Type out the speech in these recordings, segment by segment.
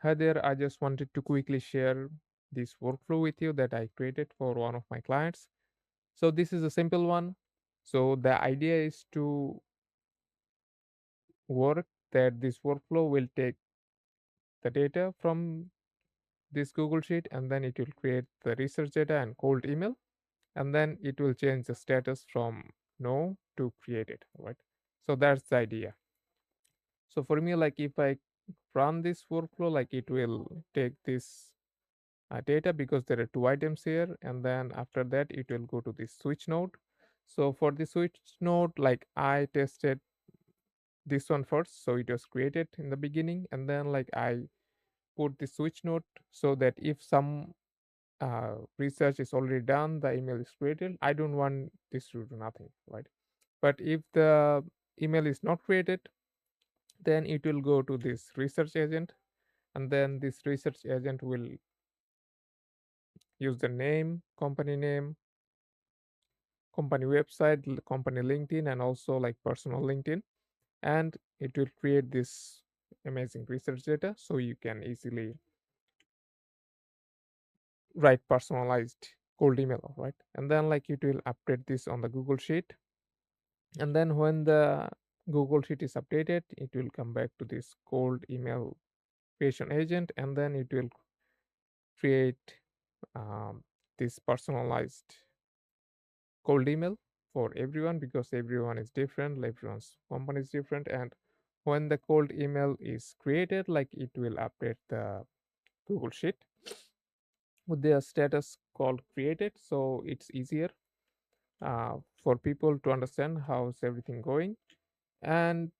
Hi there, I just wanted to quickly share this workflow with you that I created for one of my clients. So, this is a simple one. So, the idea is to work that this workflow will take the data from this Google Sheet and then it will create the research data and cold email, and then it will change the status from no to created, right? So, that's the idea. So, for me, like if I run this workflow, like it will take this data because there are two items here, and then after that it will go to this switch node. So for the switch node, like I tested this one first, so it was created in the beginning, and then like I put the switch node so that if some research is already done, the email is created. I don't want this to do nothing, right? But if the email is not created, then it will go to this research agent, and then this research agent will use the name, company website, company LinkedIn, and also like personal LinkedIn, and it will create this amazing research data so you can easily write personalized cold email, right? And then like it will update this on the Google Sheet, and then when the Google Sheet is updated, it will come back to this cold email creation agent, and then it will create um, this personalized cold email for everyone because everyone is different, everyone's company is different, and when the cold email is created, like it will update the Google Sheet with their status called created, so it's easier for people to understand how's everything going. And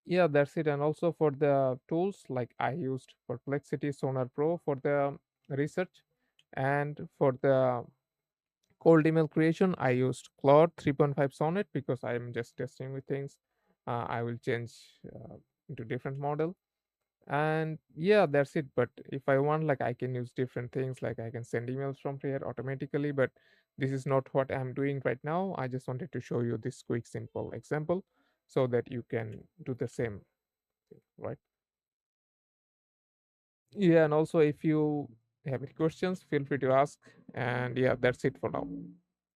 yeah, that's it. And also for the tools, like I used Perplexity Sonar Pro for the research, and for the cold email creation, I used Claude 3.5 Sonnet because I'm just testing with things. I will change into different model, and yeah, that's it. But if I want, like I can use different things, like I can send emails from here automatically. But this is not what I'm doing right now. I just wanted to show you this quick, simple example so that you can do the same thing, right? Yeah, and also if you have any questions, feel free to ask. And yeah, that's it for now.